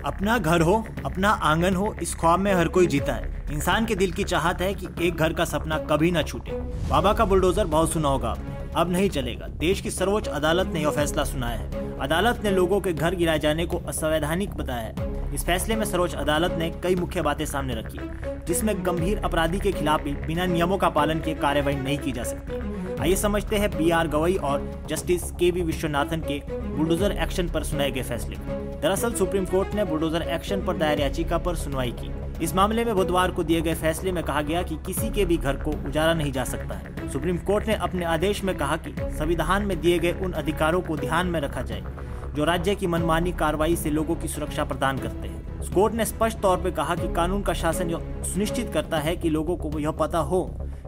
अपना घर हो, अपना आंगन हो, इस ख्वाब में हर कोई जीता है। इंसान के दिल की चाहत है कि एक घर का सपना कभी ना छूटे। बाबा का बुलडोजर बहुत सुना होगा आपने, अब नहीं चलेगा। देश की सर्वोच्च अदालत ने यह फैसला सुनाया है। अदालत ने लोगों के घर गिराए जाने को असंवैधानिक बताया है। इस फैसले में सर्वोच्च अदालत ने कई मुख्य बातें सामने रखी, जिसमें गंभीर अपराधी के खिलाफ भी बिना नियमों का पालन किए कार्रवाई नहीं की जा सकती। आइए समझते हैं BR गवई और जस्टिस KV विश्वनाथन के बुलडोजर एक्शन पर सुनाए गए फैसले को। दरअसल सुप्रीम कोर्ट ने बुलडोजर एक्शन पर दायर याचिका पर सुनवाई की। इस मामले में बुधवार को दिए गए फैसले में कहा गया कि किसी के भी घर को उजाड़ा नहीं जा सकता है। सुप्रीम कोर्ट ने अपने आदेश में कहा कि संविधान में दिए गए उन अधिकारों को ध्यान में रखा जाए जो राज्य की मनमानी कार्रवाई से लोगों की सुरक्षा प्रदान करते हैं। कोर्ट ने स्पष्ट तौर पर कहा कि कानून का शासन यह सुनिश्चित करता है कि लोगों को यह पता हो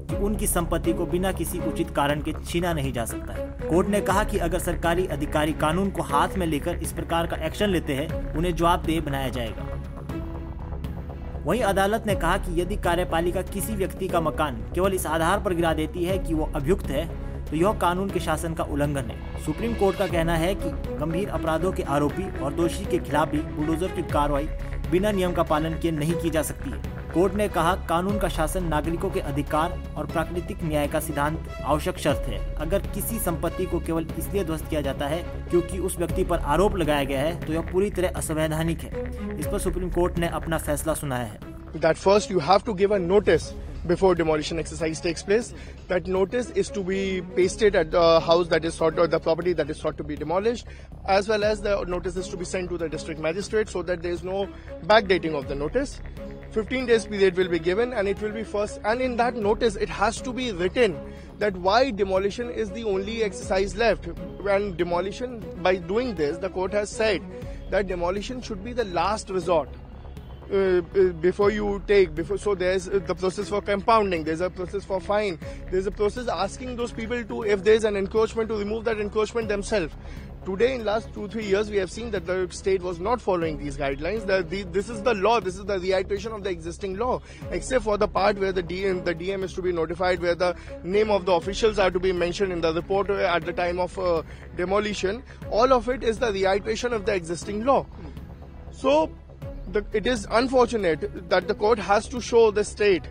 कि उनकी संपत्ति को बिना किसी उचित कारण के छीना नहीं जा सकता है। कोर्ट ने कहा कि अगर सरकारी अधिकारी कानून को हाथ में लेकर इस प्रकार का एक्शन लेते हैं, उन्हें जवाबदेह बनाया जाएगा। वहीं अदालत ने कहा कि यदि कार्यपालिका किसी व्यक्ति का मकान केवल इस आधार पर गिरा देती है कि वो अभियुक्त है, तो यह कानून के शासन का उल्लंघन है। सुप्रीम कोर्ट का कहना है कि गंभीर अपराधों के आरोपी और दोषी के खिलाफ भी बुलडोजर की कार्रवाई बिना नियम का पालन किए नहीं की जा सकती है। कोर्ट ने कहा, कानून का शासन नागरिकों के अधिकार और प्राकृतिक न्याय का सिद्धांत आवश्यक शर्त है। अगर किसी संपत्ति को केवल इसलिए ध्वस्त किया जाता है क्योंकि उस व्यक्ति पर आरोप लगाया गया है, तो यह पूरी तरह असंवैधानिक है। इस पर सुप्रीम कोर्ट ने अपना फैसला सुनाया है। That first you have to give a notice before demolition exercise takes place. That notice is to be pasted at the house that is sought, or the property that is sought to be demolished, as well as the notice is to be sent to the district magistrate so that there is no backdating of the notice. 15 days period will be given, and it will be first, and in that notice it has to be written that why demolition is the only exercise left. And demolition, by doing this, the court has said that demolition should be the last resort. Before you take, so there's the process for compounding, there's a process for fine, there's a process asking those people to, if there's an encroachment, to remove that encroachment themselves. Today, in last 2-3 years, we have seen that the state was not following these guidelines. This is the law, this is the reiteration of the existing law, except for the part where the DM is to be notified, where the name of the officials are to be mentioned in the report at the time of demolition. All of it is the reiteration of the existing law. So it is unfortunate that the court has to show the state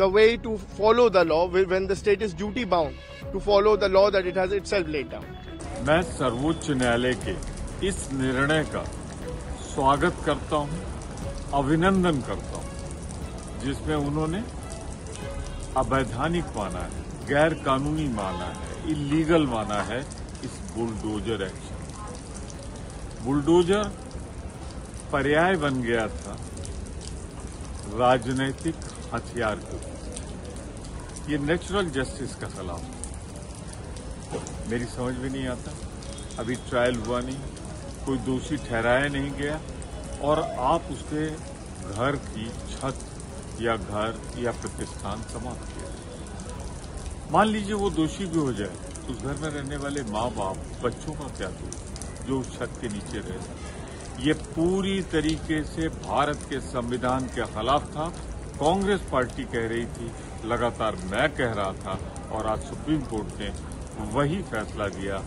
the way to follow the law when the state is duty bound to follow the law that it has itself laid down. मैं सर्वोच्च न्यायालय के इस निर्णय का स्वागत करता हूं, अभिनंदन करता हूं, जिसमें उन्होंने अवैधानिक माना है, गैर कानूनी माना है, इलीगल माना है इस बुलडोजर एक्शन। बुलडोजर पर्याय बन गया था राजनीतिक हथियार के। ये नेचुरल जस्टिस का खिलाफ मेरी समझ में नहीं आता। अभी ट्रायल हुआ नहीं, कोई दोषी ठहराया नहीं गया, और आप उसके घर की छत या घर या प्रतिष्ठान समाप्त किया। मान लीजिए वो दोषी भी हो जाए, तो उस घर में रहने वाले माँ बाप, बच्चों का क्या दोष जो उस छत के नीचे रहे। ये पूरी तरीके से भारत के संविधान के खिलाफ था। कांग्रेस पार्टी कह रही थी, लगातार मैं कह रहा था, और आज सुप्रीम कोर्ट ने वही फैसला दिया।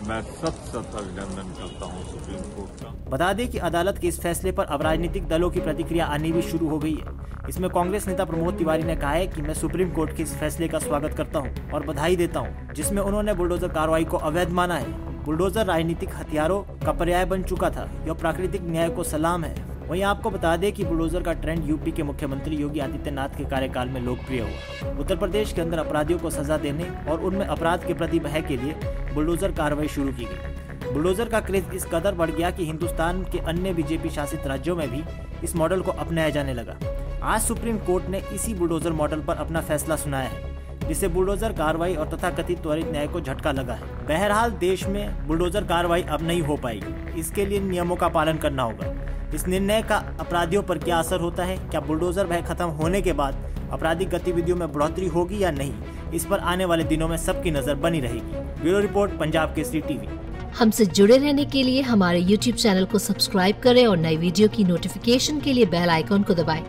मैं सत अभिनंदन करता हूं सुप्रीम कोर्ट का। बता दें कि अदालत के इस फैसले पर अब राजनीतिक दलों की प्रतिक्रिया आनी भी शुरू हो गई है। इसमें कांग्रेस नेता प्रमोद तिवारी ने कहा है कि मैं सुप्रीम कोर्ट के इस फैसले का स्वागत करता हूं और बधाई देता हूं, जिसमें उन्होंने बुलडोजर कार्रवाई को अवैध माना है। बुलडोजर राजनीतिक हथियारों का पर्याय बन चुका था। यह प्राकृतिक न्याय को सलाम है। वहीं आपको बता दें कि बुलडोजर का ट्रेंड यूपी के मुख्यमंत्री योगी आदित्यनाथ के कार्यकाल में लोकप्रिय हुआ। उत्तर प्रदेश के अंदर अपराधियों को सजा देने और उनमें अपराध के प्रति भय के लिए बुलडोजर कार्रवाई शुरू की गई। बुलडोजर का क्रेज इस कदर बढ़ गया कि हिंदुस्तान के अन्य BJP शासित राज्यों में भी इस मॉडल को अपनाया जाने लगा। आज सुप्रीम कोर्ट ने इसी बुलडोजर मॉडल पर अपना फैसला सुनाया है, जिससे बुलडोजर कार्रवाई और तथाकथित त्वरित न्याय को झटका लगा है। बहरहाल देश में बुलडोजर कार्रवाई अब नहीं हो पाएगी। इसके लिए नियमों का पालन करना होगा। इस निर्णय का अपराधियों पर क्या असर होता है, क्या बुलडोजर भय खत्म होने के बाद आपराधिक गतिविधियों में बढ़ोतरी होगी या नहीं, इस पर आने वाले दिनों में सबकी नजर बनी रहेगी। Bureau report, Punjab Kesari TV. हमसे जुड़े रहने के लिए हमारे YouTube चैनल को सब्सक्राइब करें और नई वीडियो की नोटिफिकेशन के लिए बेल आइकॉन को दबाएं।